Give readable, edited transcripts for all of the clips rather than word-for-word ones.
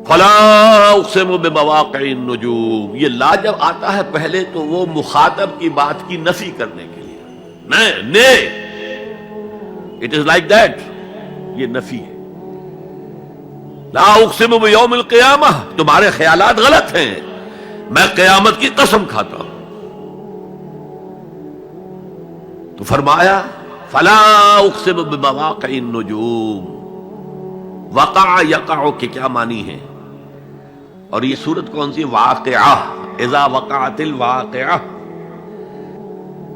فلا اقسم بمواقع النجوم، یہ لا جب آتا ہے پہلے تو وہ مخاطب کی بات کی نفی کرنے کے لیے، نے اٹ از لائک دیٹ، یہ نفی ہے۔ لا اقسم بیوم القیامہ، تمہارے خیالات غلط ہیں، میں قیامت کی قسم کھاتا ہوں۔ تو فرمایا فلا اقسم بمواقع النجوم، وقع یقع کے کیا معنی ہے؟ اور یہ سورت کون سی؟ واقعہ، اذا وقعت الواقعہ،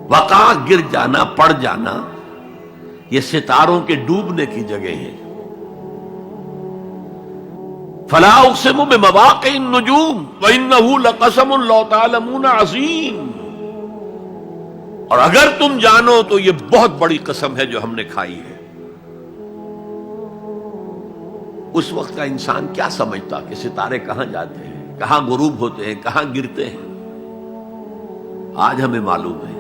وقع گر جانا، پڑ جانا، یہ ستاروں کے ڈوبنے کی جگہ ہے۔ فلا اقسم بمواقع النجوم وانہ لقسم لو تعلمون عظیم، اور اگر تم جانو تو یہ بہت بڑی قسم ہے جو ہم نے کھائی ہے۔ اس وقت کا انسان کیا سمجھتا کہ ستارے کہاں جاتے ہیں، کہاں غروب ہوتے ہیں، کہاں گرتے ہیں؟ آج ہمیں معلوم ہے۔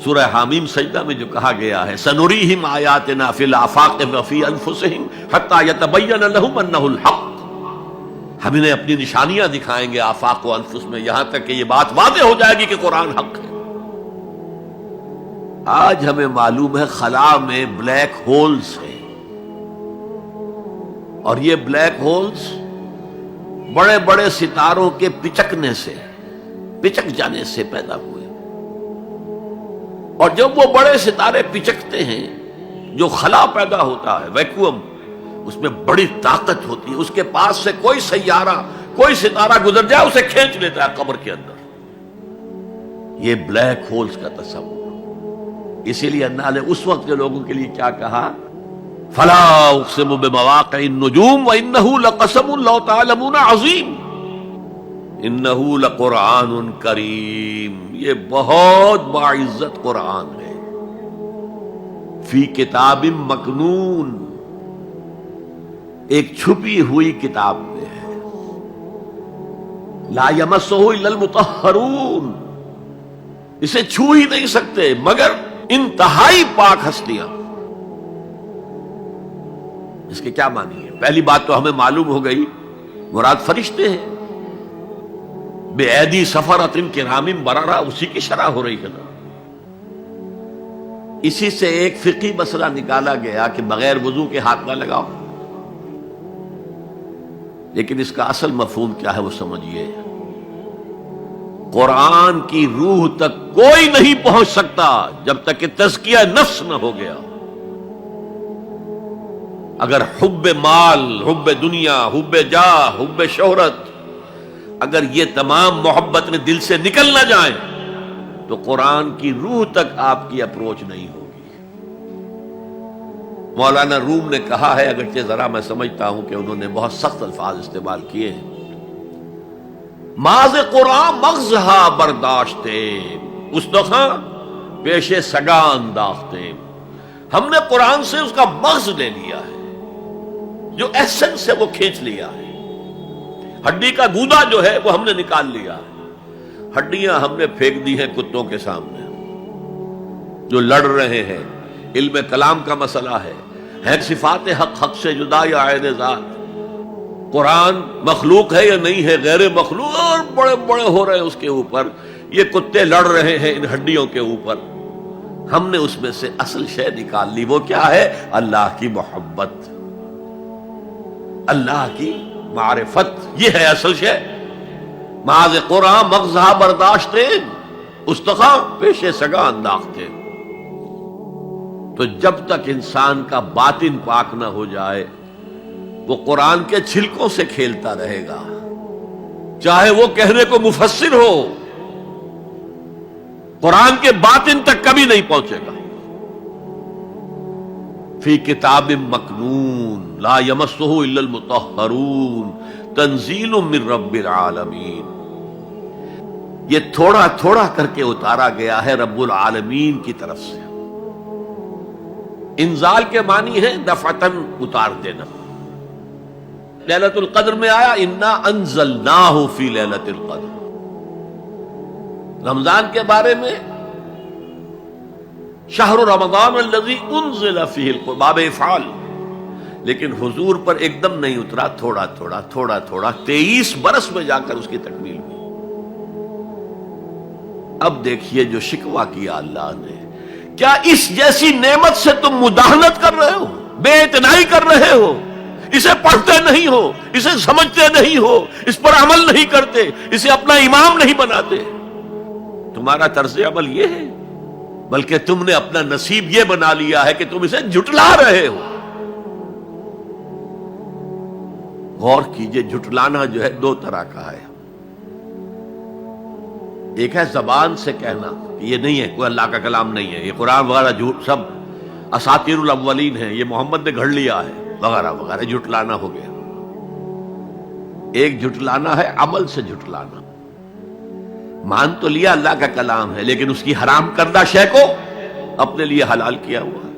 سورہ حامیم سجدہ میں جو کہا گیا ہے سنریہم آیاتنا فی الآفاق وفی انفسہم حتی یتبین لہم انہ الحق، ہم انہیں اپنی نشانیاں دکھائیں گے آفاق و انفس میں، یہاں تک کہ یہ بات واضح ہو جائے گی کہ قرآن حق ہے۔ آج ہمیں معلوم ہے خلا میں بلیک ہولز ہیں، اور یہ بلیک ہولز بڑے بڑے ستاروں کے پچکنے سے، پچک جانے سے پیدا ہوئے، اور جب وہ بڑے ستارے پچکتے ہیں، جو خلا پیدا ہوتا ہے، ویکیوم، اس میں بڑی طاقت ہوتی ہے، اس کے پاس سے کوئی سیارہ، کوئی ستارہ گزر جائے اسے کھینچ لیتا ہے قبر کے اندر۔ یہ بلیک ہولز کا تصور، اسی لیے اللہ نے اس وقت کے لوگوں کے لیے کیا کہا؟ فلا اقسم بمواقع النجوم وانہ لقسم لو تعلمون عظیم، انہ لقرآن کریم، یہ بہت باعزت قرآن ہے، فی کتاب مکنون، ایک چھپی ہوئی کتاب میں ہے، لا یمسہ الا المطہرون، اسے چھو ہی نہیں سکتے مگر انتہائی پاک ہستیاں۔ اس کے کیا معنی ہے؟ پہلی بات تو ہمیں معلوم ہو گئی، مراد فرشتے ہیں، بے ایدی سفرۃ کرام بررہ، اسی کی شرح ہو رہی ہے نا۔ اسی سے ایک فقہی مسئلہ نکالا گیا کہ بغیر وضو کے ہاتھ نہ لگاؤ، لیکن اس کا اصل مفہوم کیا ہے وہ سمجھیے۔ قرآن کی روح تک کوئی نہیں پہنچ سکتا جب تک کہ تزکیہ نفس نہ ہو گیا۔ اگر حب مال، حب دنیا، حب جاہ، حب شہرت، اگر یہ تمام محبت میں دل سے نکل نہ جائیں تو قرآن کی روح تک آپ کی اپروچ نہیں ہوگی۔ مولانا روم نے کہا ہے، اگرچہ ذرا میں سمجھتا ہوں کہ انہوں نے بہت سخت الفاظ استعمال کیے ہیں، ماز قرآن مغزہا برداشتے استخاں پیش سگاں انداختے، ہم نے قرآن سے اس کا مغز لے لیا ہے، جو ایسنس ہے وہ کھینچ لیا ہے، ہڈی کا گودا جو ہے وہ ہم نے نکال لیا ہے، ہڈیاں ہم نے پھینک دی ہیں کتوں کے سامنے جو لڑ رہے ہیں۔ علم کلام کا مسئلہ ہے صفات حق حق سے جدا یا عین ذات، قرآن مخلوق ہے یا نہیں ہے، غیر مخلوق، اور بڑے بڑے ہو رہے ہیں اس کے اوپر، یہ کتے لڑ رہے ہیں ان ہڈیوں کے اوپر۔ ہم نے اس میں سے اصل شے نکال لی، وہ کیا ہے؟ اللہ کی محبت، اللہ کی معرفت، یہ ہے اصل شے۔ ماذ قرآن مغزہ برداشتے استخاں پیش سگاں انداختے۔ تو جب تک انسان کا باطن پاک نہ ہو جائے وہ قرآن کے چھلکوں سے کھیلتا رہے گا، چاہے وہ کہنے کو مفسر ہو، قرآن کے باطن تک کبھی نہیں پہنچے گا۔ فی کتاب مکنون لا یمسہ الا المطہرون تنزیل من رب العالمین، یہ تھوڑا تھوڑا کر کے اتارا گیا ہے رب العالمین کی طرف سے۔ انزال کے معنی ہے دفعتاً اتار دینا۔ لیلۃ القدر میں آیا انا انزلناہ فی لیلۃ القدر، رمضان کے بارے میں شہر رمضان الذی انزل فیہ القرآن، باب افعال، لیکن حضور پر ایک دم نہیں اترا، تھوڑا تھوڑا تھوڑا تھوڑا 23 برس میں جا کر اس کی تکمیل ہوئی۔ اب دیکھیے جو شکوہ کیا اللہ نے، کیا اس جیسی نعمت سے تم مداہنت کر رہے ہو، بے اعتنائی کر رہے ہو، اسے پڑھتے نہیں ہو، اسے سمجھتے نہیں ہو، اس پر عمل نہیں کرتے، اسے اپنا امام نہیں بناتے۔ تمہارا طرز عمل یہ ہے، بلکہ تم نے اپنا نصیب یہ بنا لیا ہے کہ تم اسے جھٹلا رہے ہو۔ غور کیجئے، جھٹلانا جو ہے دو طرح کا ہے۔ ایک ہے زبان سے کہنا کہ یہ نہیں ہے، کوئی اللہ کا کلام نہیں ہے، یہ قرآن وغیرہ جھوٹ، سب اساطیر الاولین ہیں، یہ محمد نے گھڑ لیا ہے وغیرہ وغیرہ، جھٹلانا ہو گیا۔ ایک جھٹلانا ہے عمل سے جھٹلانا، مان تو لیا اللہ کا کلام ہے لیکن اس کی حرام کردہ شے کو اپنے لیے حلال کیا ہوا ہے۔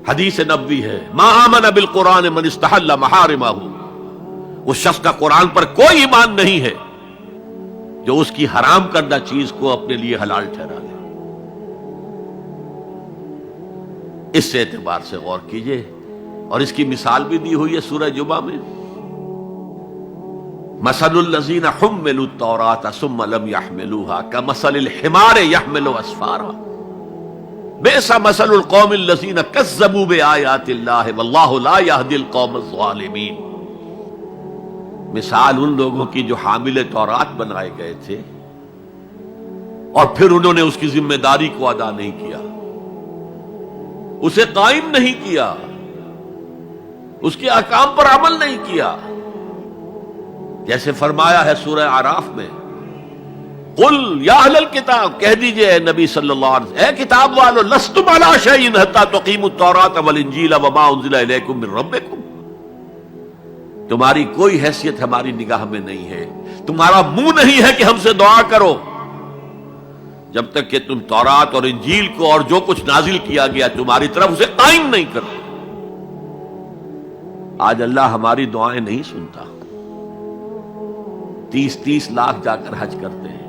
حدیث نبوی ہے، ما آمن بالقرآن من استحل محارمہ، اس شخص کا قرآن پر کوئی ایمان نہیں ہے جو اس کی حرام کردہ چیز کو اپنے لیے حلال ٹھہرا لے۔ اس اعتبار سے غور کیجئے، اور اس کی مثال بھی دی ہوئی ہے سورہ جمعہ میں، مثل الذین حملوا التوراۃ ثم لم يحملوها كمثل الحمار يحمل اسفارا بئس مثل القوم الذین کذبوا بآیات اللہ واللہ لا يهدی القوم الظالمین۔ مثال ان لوگوں کی جو حامل تورات بنائے گئے تھے اور پھر انہوں نے اس کی ذمہ داری کو ادا نہیں کیا، اسے قائم نہیں کیا، اس کے احکام پر عمل نہیں کیا۔ جیسے فرمایا ہے سورہ اعراف میں، قل یا اہل الکتاب، کہہ دیجئے اے نبی صلی اللہ علیہ وسلم، اے کتاب والو، لستم علی شیء حتی تقیموا التوراۃ والانجیل وما انزل الیکم من ربکم، تمہاری کوئی حیثیت ہماری نگاہ میں نہیں ہے، تمہارا منہ نہیں ہے کہ ہم سے دعا کرو جب تک کہ تم تورات اور انجیل کو اور جو کچھ نازل کیا گیا تمہاری طرف اسے قائم نہیں کرتے۔ آج اللہ ہماری دعائیں نہیں سنتا، 30 لاکھ جا کر حج کرتے ہیں،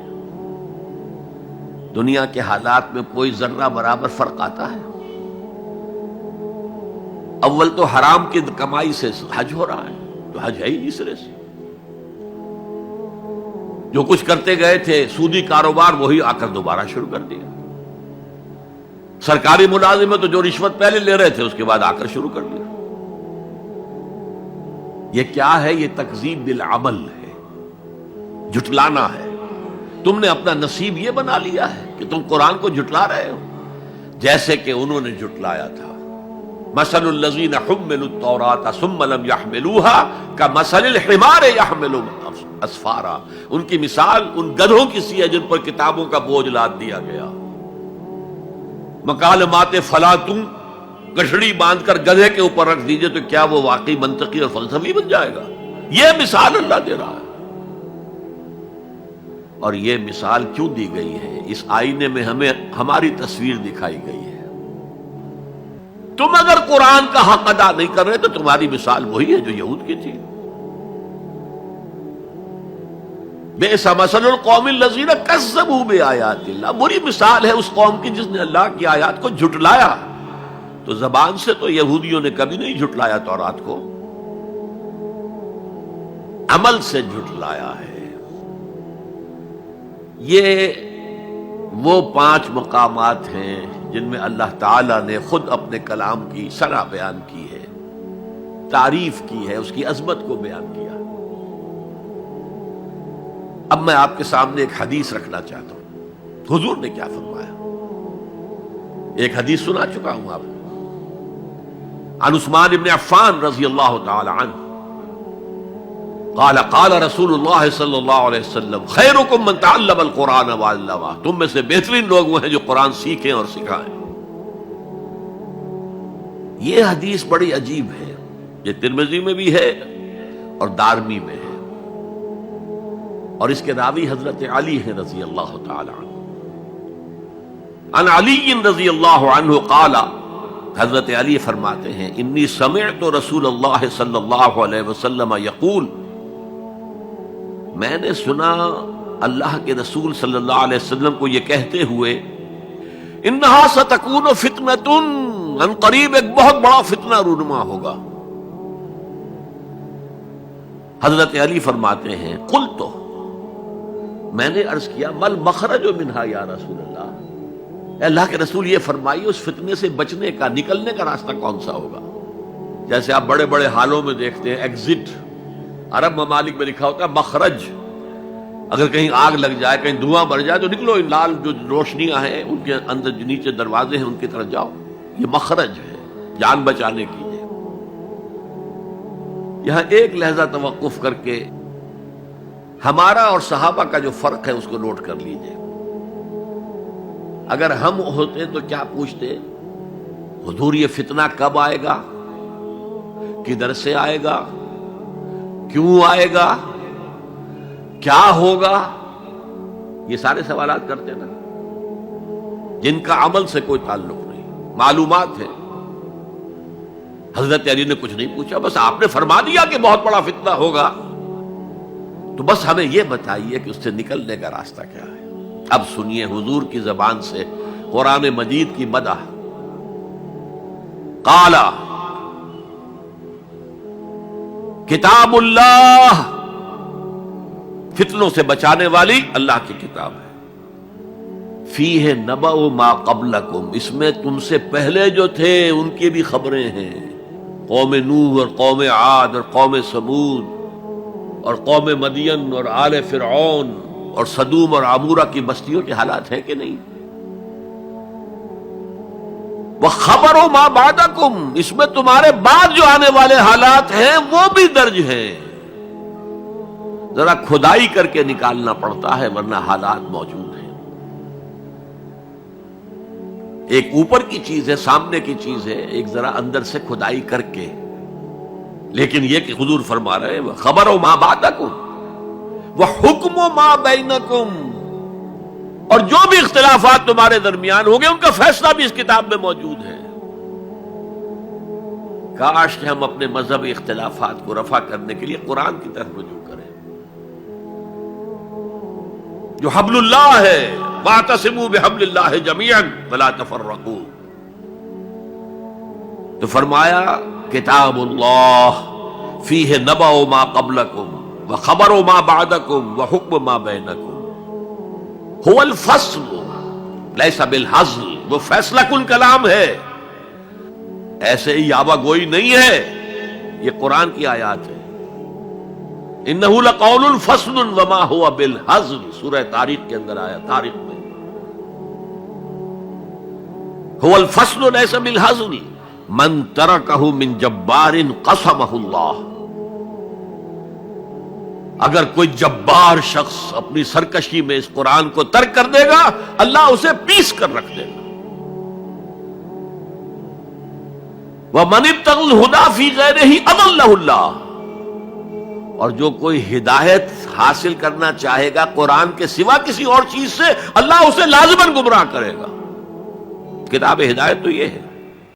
دنیا کے حالات میں کوئی ذرہ برابر فرق آتا ہے؟ اول تو حرام کی کمائی سے حج ہو رہا ہے، تو حج ہے ہی اس طرح سے۔ جو کچھ کرتے گئے تھے سودی کاروبار وہی آ کر دوبارہ شروع کر دیا، سرکاری ملازم تو جو رشوت پہلے لے رہے تھے اس کے بعد آ کر شروع کر دیا۔ یہ کیا ہے؟ یہ تکذیب بالعمل ہے، جھٹلانا ہے۔ تم نے اپنا نصیب یہ بنا لیا ہے کہ تم قرآن کو جھٹلا رہے ہو، جیسے کہ انہوں نے جھٹلایا تھا۔ مثل الذین حملوا التوراۃ ثم لم يحملوها كمثل الحمار يحمل اسفارا، ان کی مثال ان گدھوں کی سی ہے جن پر کتابوں کا بوجھ لاد دیا گیا۔ مکالمات فلاطوں، گٹھڑی باندھ کر گدھے کے اوپر رکھ دیجئے تو کیا وہ واقعی منطقی اور فلسفی بن جائے گا؟ یہ مثال اللہ دے رہا ہے۔ اور یہ مثال کیوں دی گئی ہے؟ اس آئینے میں ہمیں ہماری تصویر دکھائی گئی ہے۔ تم اگر قرآن کا حق ادا نہیں کر رہے تو تمہاری مثال وہی ہے جو یہود کی تھی۔ بئس مثل القوم الذین کذبوا بآیات اللہ، بری مثال ہے اس قوم کی جس نے اللہ کی آیات کو جھٹلایا۔ تو زبان سے تو یہودیوں نے کبھی نہیں جھٹلایا تورات کو، عمل سے جھٹلایا ہے۔ یہ وہ 5 مقامات ہیں جن میں اللہ تعالیٰ نے خود اپنے کلام کی ثنا بیان کی ہے، تعریف کی ہے، اس کی عظمت کو بیان کیا۔ اب میں آپ کے سامنے ایک حدیث رکھنا چاہتا ہوں، حضور نے کیا فرمایا۔ ایک حدیث سنا چکا ہوں آپ کو، عن عثمان بن عفان رضی اللہ تعالی عنہ قال قال رسول اللہ صلی اللہ علیہ وسلم خیرکم من تعلم القرآن وعلمہ، تم میں سے بہترین لوگ وہ ہیں جو قرآن سیکھیں اور سکھائیں۔ یہ حدیث بڑی عجیب ہے، یہ ترمذی میں بھی ہے اور دارمی میں ہے، اور اس کے راوی حضرت علی ہیں رضی اللہ تعالی عنہ۔ عن علی رضی اللہ عنہ قال، حضرت علی فرماتے ہیں انی سمعت رسول اللہ صلی اللہ علیہ وسلم یقول، میں نے سنا اللہ کے رسول صلی اللہ علیہ وسلم کو یہ کہتے ہوئے، انہا ستکون فتنۃ، ان قریب ایک بہت بڑا فتنہ رونما ہوگا۔ حضرت علی فرماتے ہیں قلت، میں نے عرض کیا مل مخرج منہا یا رسول اللہ، اے اللہ کے رسول یہ فرمائیے اس فتنے سے بچنے کا، نکلنے کا راستہ کون سا ہوگا؟ جیسے آپ بڑے بڑے حالوں میں دیکھتے ہیں ایگزٹ، عرب ممالک میں لکھا ہوتا ہے مخرج، اگر کہیں آگ لگ جائے، کہیں دھواں بڑھ جائے تو نکلو، لال جو روشنیاں ہیں ان کے اندر جو نیچے دروازے ہیں ان کی طرف جاؤ، یہ مخرج ہے جان بچانے کی۔ یہاں ایک لحظہ توقف کر کے ہمارا اور صحابہ کا جو فرق ہے اس کو نوٹ کر لیجئے۔ اگر ہم ہوتے تو کیا پوچھتے؟ حضور یہ فتنہ کب آئے گا، کدھر سے آئے گا، کیوں آئے گا، کیا ہوگا؟ یہ سارے سوالات کرتے نا، جن کا عمل سے کوئی تعلق نہیں، معلومات ہے۔ حضرت علی نے کچھ نہیں پوچھا، بس آپ نے فرما دیا کہ بہت بڑا فتنہ ہوگا، تو بس ہمیں یہ بتائیے کہ اس سے نکلنے کا راستہ کیا ہے۔ اب سنیے حضور کی زبان سے قرآن مجید کی مدح۔ قال کتاب اللہ، فتنوں سے بچانے والی اللہ کی کتاب ہے۔ فیہ نبأ ما قبلکم، اس میں تم سے پہلے جو تھے ان کی بھی خبریں ہیں، قوم نوح اور قوم عاد اور قوم ثمود اور قوم مدین اور آل فرعون اور سدوم اور عمورہ کی بستیوں کے حالات ہیں کہ نہیں؟ وَخَبَرُ مَا بَعْدَكُمْ، اس میں تمہارے بعد جو آنے والے حالات ہیں وہ بھی درج ہیں۔ ذرا کھدائی کر کے نکالنا پڑتا ہے ورنہ حالات موجود ہیں۔ ایک اوپر کی چیز ہے، سامنے کی چیز ہے، ایک ذرا اندر سے کھدائی کر کے، لیکن یہ کہ حضور فرما رہے ہیں خبرو ما بعدکم وحکم ما بینکم، اور جو بھی اختلافات تمہارے درمیان ہوں گے ان کا فیصلہ بھی اس کتاب میں موجود ہے۔ کاش کہ ہم اپنے مذہبی اختلافات کو رفع کرنے کے لیے قرآن کی طرف رجوع کریں، جو حبل اللہ ہے، واعتصموا بحبل اللہ جميعا ولا تفرقوا۔ تو فرمایا کتاب اللہ فیہ نبأ ما قبلکم وخبر ما بعدکم وحکم ما بینکم، هو الفصل لیس بالحزل، وہ فیصلہ کن کلام ہے، ایسے ہی یابہ گوئی نہیں ہے، یہ قرآن کی آیات ہے۔ انہ لقول فصل وما هو بالحزل، سورہ طارق کے اندر آیا، طارق میں هو الفصل لیس بالحزل من ترکہ من جبار قسمہ اللہ، اگر کوئی جبار شخص اپنی سرکشی میں اس قرآن کو ترک کر دے گا اللہ اسے پیس کر رکھ دے گا۔ وَمَنِ ابْتَغَى الْهُدَى فِي غَيْرِهِ أَضَلَّهُ اللَّهُ، اور جو کوئی ہدایت حاصل کرنا چاہے گا قرآن کے سوا کسی اور چیز سے، اللہ اسے لازماً گمراہ کرے گا۔ کتاب ہدایت تو یہ ہے۔